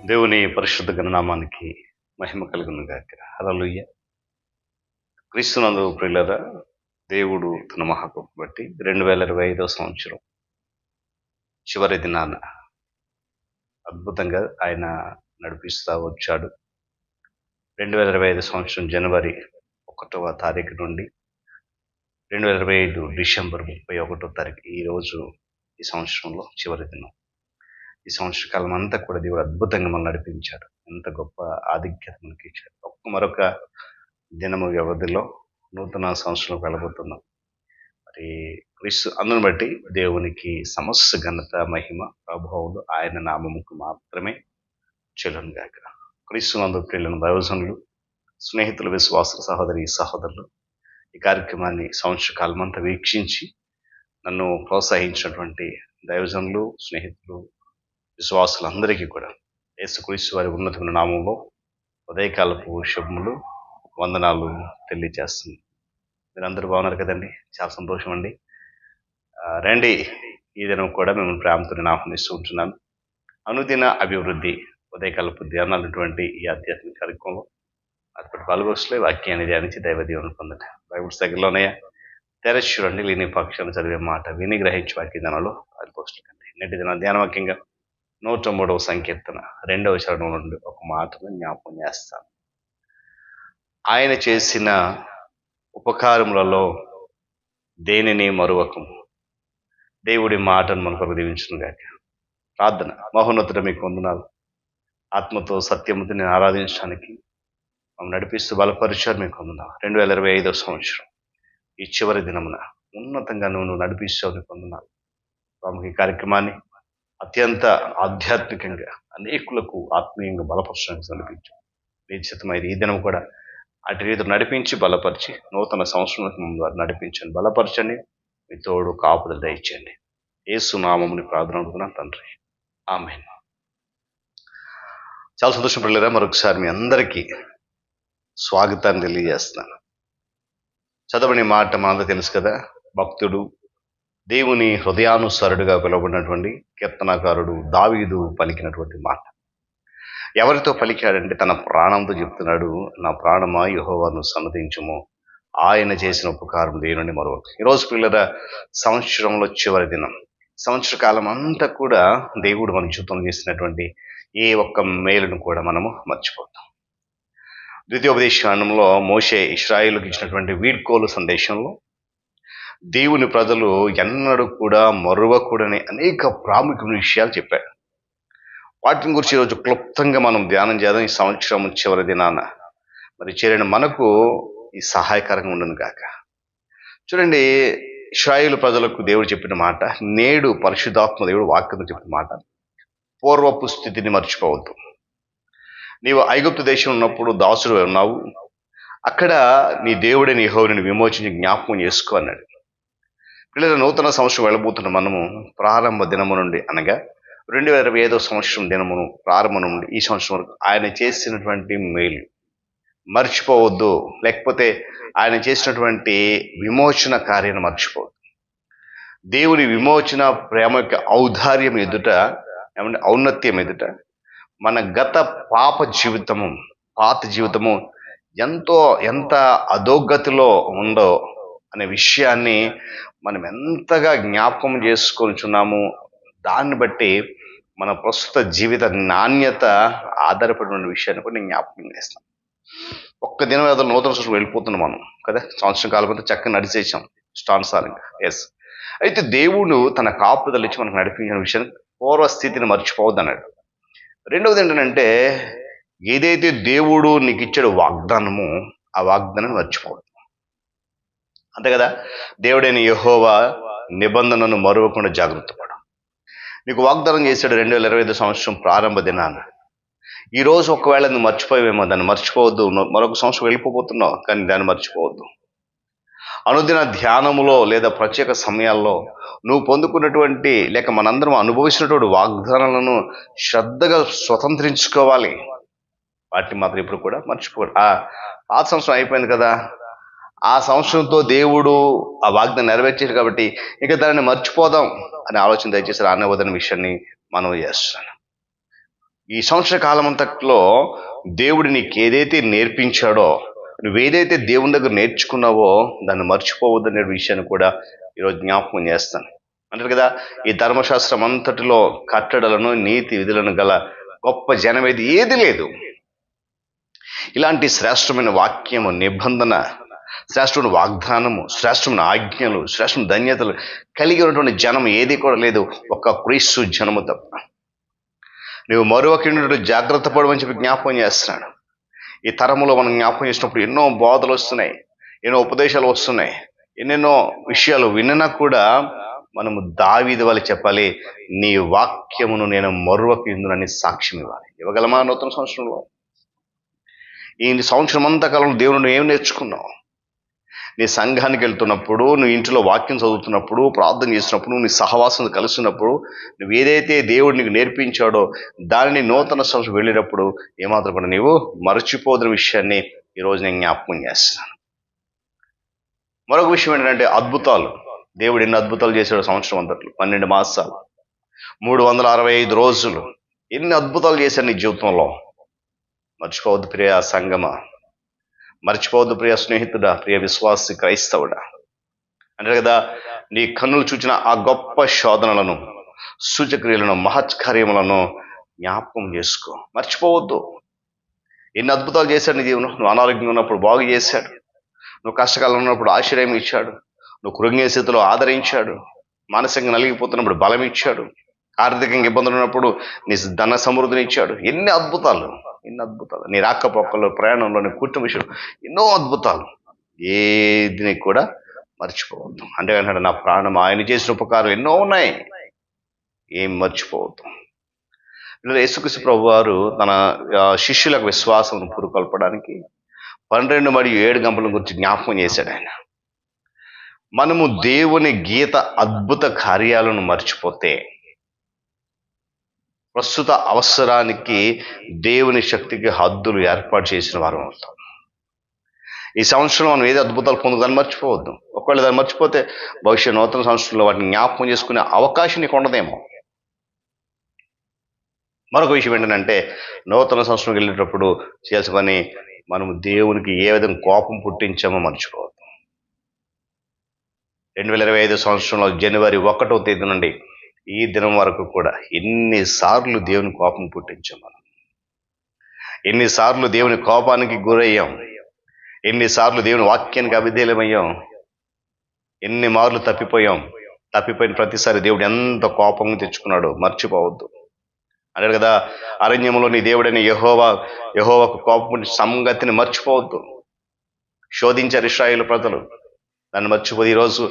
దేవుని పరిశుద్ధ గణనామానికి మహిమ కలుగును గాక. హల్లెలూయా. క్రీస్తునందు ప్రియులారా, దేవుడు తన మహాకృపను బట్టి 2025 సంవత్సరం చివరి దినాన అద్భుతంగా ఆయన నడిపిస్తూ వచ్చాడు. 2025 సంవత్సరం జనవరి 1వ తారీఖు నుండి 2025 డిసెంబర్ 31వ తారీఖు ఈరోజు ఈ సంవత్సరంలో చివరి దినం. ఈ సంవత్సర కాలం అంతా కూడా దేవుడు అద్భుతంగా మనం నడిపించాడు. ఎంత గొప్ప ఆధిక్యత మనకి ఇచ్చాడు. మరొక దినము వ్యవధిలో నూతన సంవత్సరంలోకి వెళ్ళబోతున్నాం. మరి క్రీస్తు అందును బట్టి దేవునికి సమస్త ఘనత, మహిమ, ప్రభావాలు ఆయన నామముకు మాత్రమే చెల్లును గాక. క్రీస్తు నందు ప్రియులైన దైవజనులు, స్నేహితులు, విశ్వాసులు, సహోదరులు ఈ కార్యక్రమాన్ని సంవత్సర కాలం అంతా వీక్షించి నన్ను ప్రోత్సహించినటువంటి దైవజనులు, స్నేహితులు, విశ్వాసులందరికీ కూడా యేసుక్రీస్తు వారి ఉన్నతమైన నామంలో ఉదయకాలపు శుభములు, వందనాలు తెలియజేస్తుంది. మీరందరూ బాగున్నారు కదండి? చాలా సంతోషం అండి. రండి, ఈ దినం కూడా మిమ్మల్ని ప్రేమతో నేను ఆహ్వానిస్తూ ఉంటున్నాను. అనుదిన అభివృద్ధి ఉదయకాలపు ధ్యానాలటువంటి ఈ ఆధ్యాత్మిక కార్యక్రమంలో అప్పటి పాల్గొస్తలే వాక్యాన్ని ధ్యానించి దైవ దీవెనలు పొందండి. బైబుల్స్ దగ్గరలోనే తెరచి చూడండి, లేని పక్షాలు చదివే మాట విని గ్రహించి వాక్య ధ్యానంలో పాల్గొస్తుందండి. నేటి దిన ధ్యానవాక్యంగా 103వ సంకీర్తన 2వ చరణం నుండి ఒక మాటను జ్ఞాపకం చేస్తాను. ఆయన చేసిన ఉపకారములలో దేనిని మరువకము. దేవుడి మాటను మనకు దీవించును గాక. ప్రార్థన. మహోన్నతుడ, మీకు వందనాలు. ఆత్మతో సత్యముతో నేను ఆరాధించడానికి మమ్మల్ని నడిపిస్తూ బలపరిచారు, మీకు వందనాలు. 2025 సంవత్సరం ఈ చివరి దినమున ఉన్నతంగా నువ్వు నడిపిస్తావు, నీకు వందనాలు. ఈ కార్యక్రమాన్ని అత్యంత ఆధ్యాత్మికంగా అనేకులకు ఆత్మీయంగా బలపరచడానికి నడిపించు. నిశ్చితమైంది ఈ దినం కూడా అటు రీతిలో నడిపించి బలపరిచి నూతన సంవత్సరంలో నడిపించండి, బలపరచండి. మీ తోడు కాపుదల దయచేయండి. యేసు నామముని ప్రార్థన అనుకున్నాను తండ్రి, ఆమేన్. చాలా సంతోషం పడలేదా? మరొకసారి మీ అందరికీ స్వాగతాన్ని తెలియజేస్తున్నాను. చదవని మాట మనందరూ తెలుసు కదా. భక్తుడు, దేవుని హృదయానుసారుడుగా పిలువబడినటువంటి కీర్తనాకారుడు దావీదు పలికినటువంటి మాట. ఎవరితో పలికాడంటే తన ప్రాణంతో చెప్తున్నాడు, నా ప్రాణమా యెహోవాను సన్నతించుము, ఆయన చేసిన ఉపకారం దేనిని మరొక. ఈరోజు పిల్లల సంవత్సరంలో చివరి దినం. సంవత్సర కాలం అంతా కూడా దేవుడు మన జీవితంలో చేసినటువంటి ఏ ఒక్క మేలును కూడా మనము మర్చిపోతాం. ద్వితీయోపదేశకాండంలో మోషే ఇశ్రాయేలుకి ఇచ్చినటువంటి వీడ్కోలు సందేశంలో దేవుని ప్రజలు ఎన్నడూ కూడా మరువకూడని అనేక ప్రాముఖ్యమైన విషయాలు చెప్పాడు. వాటిని గురించి ఈరోజు క్లుప్తంగా మనం ధ్యానం చేద్దాం. ఈ సంవత్సరం చివరి దినాన మరి చేరిన మనకు ఈ సహాయకరంగా ఉండను కాక. చూడండి, ఇశ్రాయేలు ప్రజలకు దేవుడు చెప్పిన మాట, నేడు పరిశుద్ధాత్మ దేవుడు వాక్యం చెప్పిన మాట, పూర్వపు స్థితిని మర్చిపోవద్దు. నీవు ఐగుప్తు దేశం ఉన్నప్పుడు దాసుడు ఉన్నావు, అక్కడ నీ దేవుడిని యెహోవాను విమోచించి జ్ఞాపకం చేసుకో అన్నాడు. పిల్లల నూతన సంవత్సరం వెళ్ళబోతున్న మనము ప్రారంభ దినము నుండి అనగా 2025 సంవత్సరం దినమును ప్రారంభం నుండి ఈ సంవత్సరం వరకు ఆయన చేసినటువంటి మేలు మర్చిపోవద్దు. లేకపోతే ఆయన చేసినటువంటి విమోచన కార్యాన్ని మర్చిపోవద్దు. దేవుని విమోచన ప్రేమ యొక్క ఔదార్యం ఎదుట, ఏమంటే ఔన్నత్యం ఎదుట మన గత పాత జీవితము ఎంత అధోగతిలో ఉందో అనే విషయాన్ని మనం ఎంతగా జ్ఞాపకం చేసుకొనిచున్నాము. దాన్ని బట్టి మన ప్రస్తుత జీవిత నాణ్యత ఆధారపడిన విషయాన్ని కూడా నేను జ్ఞాపకం చేస్తాను. ఒక్క దినం ఏదో నూతన సంవత్సరం వెళ్ళిపోతున్నాం మనం కదా. సంవత్సరం కాలం అంతా చక్కగా నడిచేసాం స్టాన్సారంగా. ఎస్. అయితే దేవుడు తన కాపుదల ఇచ్చి మనకు నడిపించిన విషయాన్ని పూర్వస్థితిని మర్చిపోవద్దు అన్నాడు. రెండవది ఏంటంటే, ఏదైతే దేవుడు నీకు ఇచ్చాడు వాగ్దానము, ఆ వాగ్దానాన్ని మర్చిపోవద్దు. అంతే కదా. దేవుడైన యెహోవా నిబంధనను మరువకుండా జాగ్రత్త పడు. నీకు వాగ్దానం చేశాడు 2025 సంవత్సరం ప్రారంభ దినాన. ఈరోజు ఒకవేళ నువ్వు మర్చిపోయావేమో, దాన్ని మర్చిపోవద్దు. మరొక సంవత్సరం వెళ్ళిపోతున్నావు, కానీ దాన్ని మర్చిపోవద్దు. అనుదిన ధ్యానములో లేదా ప్రత్యేక సమయాల్లో నువ్వు పొందుకున్నటువంటి లేక మనందరం అనుభవించినటువంటి వాగ్దానాలను శ్రద్ధగా స్వతంత్రించుకోవాలి. వాటిని మాత్రం ఇప్పుడు కూడా మర్చిపోడు. పాత సంవత్సరం అయిపోయింది కదా, ఆ సంవత్సరంతో దేవుడు ఆ వాగ్దానం నెరవేర్చాడు కాబట్టి ఇక దానిని మర్చిపోదాం అనే ఆలోచన దయచేసి రానివ్వదనే విషయాన్ని మనం చేస్తున్నాను. ఈ సంవత్సర కాలం అంతట్లో దేవుడు నీకు ఏదైతే నేర్పించాడో, నువ్వేదైతే దేవుని దగ్గర నేర్చుకున్నావో దాన్ని మర్చిపోవద్దనే విషయాన్ని కూడా ఈరోజు జ్ఞాపకం చేస్తాను. అంటారు కదా, ఈ ధర్మశాస్త్రం అంతటిలో కట్టడలను నీతి విధులను గల గొప్ప జనం ఏది లేదు. ఇలాంటి శ్రేష్టమైన వాక్యము, నిబంధన, శ్రేష్టమైన వాగ్దానము, శ్రేష్టమైన ఆజ్ఞలు, శ్రేష్టమైన ధన్యతలు కలిగి ఉన్నటువంటి జనం ఏది కూడా లేదు, ఒక్క క్రీస్తు జనము తప్ప. నువ్వు మరొకటి జాగ్రత్త పడమని చెప్పి జ్ఞాపకం చేస్తున్నాడు. ఈ తరములో మనం జ్ఞాపకం చేసినప్పుడు ఎన్నో బోధలు వస్తున్నాయి, ఎన్నో ఉపదేశాలు వస్తున్నాయి, ఎన్నెన్నో విషయాలు విన్నా కూడా మనము దావీదు వలె చెప్పాలి, నీ వాక్యమును నేను మరువకుందునని సాక్ష్యం ఇవ్వాలి. ఇవ్వగలమా? నూతన సంవత్సరంలో ఈ సంవత్సరం అంతా కాలంలో దేవుని ఏం నేర్చుకున్నావు? నీ సంఘానికి వెళ్తున్నప్పుడు, నువ్వు ఇంట్లో వాక్యం చదువుతున్నప్పుడు, ప్రార్థన చేసినప్పుడు, నీ సహవాసం కలుస్తున్నప్పుడు, నువ్వు ఏదైతే దేవుడు నీకు నేర్పించాడో దానిని నూతన సంవత్సరం వెళ్ళినప్పుడు ఏమాత్రం కూడా నీవు మరచిపోతున్న విషయాన్ని ఈరోజు నేను జ్ఞాపకం చేస్తున్నాను. మరొక విషయం ఏంటంటే అద్భుతాలు. దేవుడు ఎన్ని అద్భుతాలు చేశాడు సంవత్సరం అంతట్లో. 12 మాసాలు, 365 రోజులు, ఎన్ని అద్భుతాలు చేశాడు నీ జీవితంలో. మర్చిపోవద్దు ప్రియ సంగమా, మర్చిపోవద్దు ప్రియ స్నేహితుడా, ప్రియ విశ్వాసి క్రైస్తవుడా. అంటే కదా, నీ కన్నులు చూచిన ఆ గొప్ప శోధనలను, సూచక్రియలను, మహత్కార్యములను జ్ఞాపకం చేసుకో, మర్చిపోవద్దు. ఎన్ని అద్భుతాలు చేశాడు నీ జీవనం. నువ్వు అనారోగ్యంగా ఉన్నప్పుడు బాగు చేశాడు, నువ్వు కష్టకాలంలో ఉన్నప్పుడు ఆశ్రయం ఇచ్చాడు, నువ్వు కృంగే స్థితిలో ఆదరించాడు, మానసికంగా నలిగిపోతున్నప్పుడు బలం ఇచ్చాడు, ఆర్థికంగా ఇబ్బందులు ఉన్నప్పుడు నీ ధన సమృద్ధిని ఇచ్చాడు. ఎన్ని అద్భుతాలు, ఎన్ని అద్భుతాలు. నీ రాకపోకల్లో, ప్రయాణంలో, నీ కుటుంబ విషయం ఎన్నో అద్భుతాలు. ఏదిని కూడా మర్చిపోవద్దు. అంటే అంటాడు, నా ప్రాణం ఆయన చేసిన ఉపకారం ఎన్నో ఉన్నాయి, ఏం మర్చిపోవద్దు. యేసుక్రీస్తు ప్రభు వారు తన శిష్యులకు విశ్వాసం పురుకొల్పడానికి 12 మరియు 7 గంపల గురించి జ్ఞాపకం చేశాడు ఆయన. మనము దేవుని గీత అద్భుత కార్యాలను మర్చిపోతే ప్రస్తుత అవసరానికి దేవుని శక్తికి హద్దులు ఏర్పాటు చేసిన వారు అవుతాం. ఈ సంవత్సరం మనం ఏదో అద్భుతాలు పొందుదాన్ని మర్చిపోవద్దు. ఒకవేళ దాన్ని మర్చిపోతే భవిష్యత్ నూతన సంవత్సరంలో వాటిని జ్ఞాపకం చేసుకునే అవకాశం నీకు ఉండదేమో. మరొక విషయం ఏంటంటే, నూతన సంవత్సరం వెళ్ళేటప్పుడు చేయాల్సిన పని, మనము దేవునికి ఏ విధంగా కోపం పుట్టించామో మర్చిపోవద్దు. 2025 సంవత్సరంలో జనవరి 1వ తేదీ నుండి ఈ దినం వరకు కూడా ఎన్నిసార్లు దేవుని కోపం పుట్టించాం మనం, ఎన్నిసార్లు దేవుని కోపానికి గురయ్యాం, ఎన్నిసార్లు దేవుని వాక్యానికి అవిధేయమయ్యాం, ఎన్ని మార్లు తప్పిపోయిన ప్రతిసారి దేవుడు ఎంత కోపం తెచ్చుకున్నాడో మర్చిపోవద్దు. అన్నాడు కదా, అరణ్యంలో నీ దేవుడైన యెహోవాకు కోపం సంగతిని మర్చిపోవద్దు. శోధించారు ఇశ్రాయేలు ప్రజలు, దాన్ని మర్చిపోదు. ఈరోజు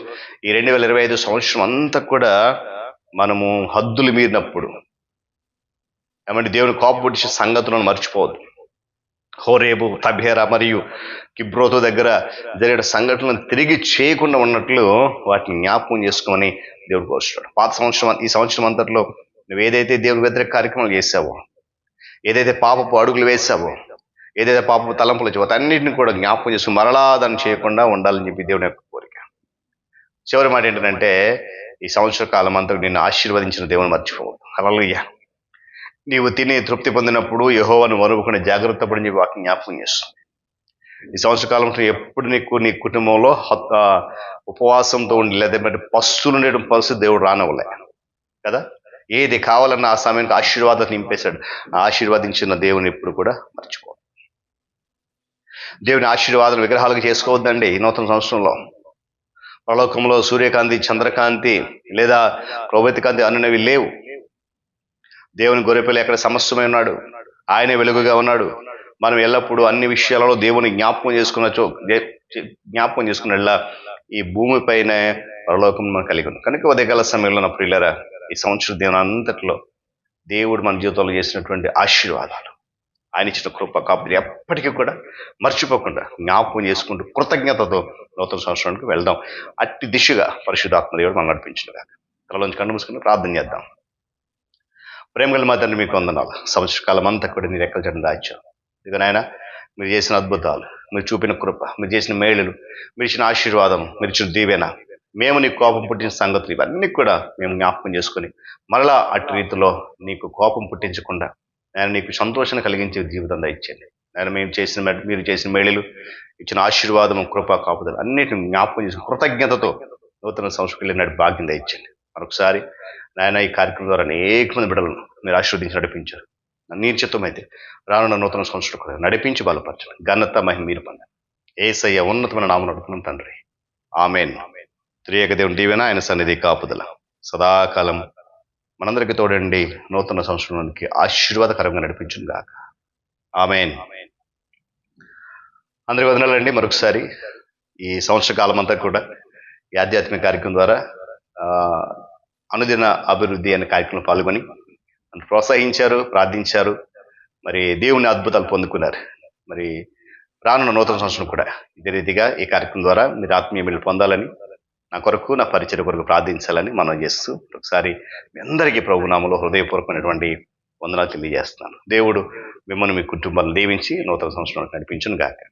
ఈ 2025 సంవత్సరం అంతా కూడా మనము హద్దులు మీరినప్పుడు ఏమంటే దేవుని కోపం పుట్టించే సంగతులను మర్చిపోవద్దు. హోరేబు, తబేరా మరియు కిబ్రోతు దగ్గర జరిగిన సంఘటనలను తిరిగి చేయకుండా ఉన్నట్లు వాటిని జ్ఞాపకం చేసుకోమని దేవుడు కోరుతున్నాడు. పాత సంవత్సరం, ఈ సంవత్సరం అంతట్లో నువ్వు ఏదైతే దేవుని వ్యతిరేక కార్యక్రమాలు చేసావో, ఏదైతే పాపపు అడుగులు వేసావో, ఏదైతే పాపపు తలంపులు వచ్చావో అన్నింటిని కూడా జ్ఞాపకం చేసుకుని మరలా దాన్ని చేయకుండా ఉండాలని చెప్పి దేవుని యొక్క కోరిక. చివరి మాట ఏంటంటే, ఈ సంవత్సర కాలం అంతా నిన్ను ఆశీర్వదించిన దేవుని మర్చిపోవద్దు. హల్లెలూయా. నీవు తిని తృప్తి పొందినప్పుడు యెహోవాను మరువకుండా జాగ్రత్త పడి చెప్పి వాటిని జ్ఞాపకం చేస్తుంది. ఈ సంవత్సర కాలంలో ఎప్పుడు నీ కుటుంబంలో ఉపవాసంతో ఉండి లేదంటే పస్తులు ఉండడం పరిస్థితి దేవుడు రానవలే కదా. ఏది కావాలన్న ఆ సమయానికి ఆశీర్వాదాన్ని నింపేశాడు. ఆశీర్వదించిన దేవుని ఎప్పుడు కూడా మర్చిపోవద్దు. దేవుని ఆశీర్వాదాలు విగ్రహాలకు చేసుకోవద్దండి. ఈ నూతన సంవత్సరంలో పరలోకంలో సూర్యకాంతి, చంద్రకాంతి లేదా ప్రభాతి కాంతి అనునవి లేవు. దేవుని గొర్రెపిల్ల ఎక్కడ సమస్తమై ఉన్నాడు, ఆయనే వెలుగుగా ఉన్నాడు. మనం ఎల్లప్పుడూ అన్ని విషయాలలో దేవుని జ్ఞాపకం చేసుకున్నట్లా ఈ భూమిపైన పరలోకం మనం కలిగి ఉన్నాం. కనుక ఉదయకాల సమయంలో నా ప్రియులారా, ఈ సంవత్సరం దేవుని అంతట్లో దేవుడు మన జీవితంలో చేసినటువంటి ఆశీర్వాదాలు, ఆయన ఇచ్చిన కృప కాపులు ఎప్పటికీ కూడా మర్చిపోకుండా జ్ఞాపకం చేసుకుంటూ కృతజ్ఞతతో నూతన సంవత్సరానికి వెళ్దాం. అట్టి దిశగా పరిశుద్ధాత్మ దేవుడు మనం నడిపించినగా. తలలోంచి కన్ను మూసుకుని ప్రార్థన చేద్దాం. ప్రేమగల మా తండ్రి, మీకు వందనాలు. సంవత్సర కాలం అంతా కూడా నీ రెక్కల చెట్టు దాచావు. ఇదిగో నాయన, మీరు చేసిన అద్భుతాలు, మీరు చూపిన కృప, మీరు చేసిన మేలులు, మీరు ఇచ్చిన ఆశీర్వాదం, మీరు ఇచ్చిన దీవెన, మేము నీకు కోపం పుట్టిన సంగతులు ఇవన్నీ కూడా మేము జ్ఞాపకం చేసుకొని మరలా అట్టి రీతిలో నీకు కోపం పుట్టించకుండా నేను నీకు సంతోషాన్ని కలిగించే జీవితం దయచేయండి. నేను మీరు చేసిన మేళలు, ఇచ్చిన ఆశీర్వాదం, కృప, కాపుదలు అన్నిటిని జ్ఞాపకం చేసిన కృతజ్ఞతతో నూతన సంస్కృతి నాటి భాగ్యం దయచేయండి. మరొకసారి నాయన ఈ కార్యక్రమం ద్వారా అనేక మంది బిడ్డలను మీరు ఆశీర్వదించి నడిపించారు. నీ చిత్తం అయితే రానున్న నూతన సంవత్సరం కూడా నడిపించి బలపరచండి. ఘనత మహిమ మీరు పొందండి. యేసయ్య ఉన్నతమైన నామమున నడుపుతున్నాం తండ్రి. ఆమేన్. త్రియేక దేవుని దీవెన, ఆయన సన్నిధి, కాపుదల సదాకాలం మనందరికీ తోడండి. నూతన సంవత్సరానికి ఆశీర్వాదకరంగా నడిపించును గాక. ఆమేన్. అందరికి వదనాలండి. మరొకసారి ఈ సంవత్సర కాలం అంతా కూడా ఈ ఆధ్యాత్మిక కార్యక్రమం ద్వారా అనుదిన అభివృద్ధి అనే కార్యక్రమం పాల్గొని నన్ను ప్రోత్సహించారు, ప్రార్థించారు. మరి దేవుని అద్భుతాలు పొందుకున్నారు. మరి రానున్న నూతన సంవత్సరం కూడా ఇదే రీతిగా ఈ కార్యక్రమం ద్వారా మీరు ఆత్మీయ మేలు పొందాలని, నా కొరకు, నా పరిచయ కొరకు ప్రార్థించాలని మనం చేస్తూ ఒకసారి మీ అందరికీ ప్రభునామములో హృదయపూర్వకమైనటువంటి వందనాలు తెలియజేస్తున్నాను. దేవుడు మిమ్మల్ని, మీ కుటుంబాలను దీవించి నూతన సంవత్సరం నడిపించును గాక.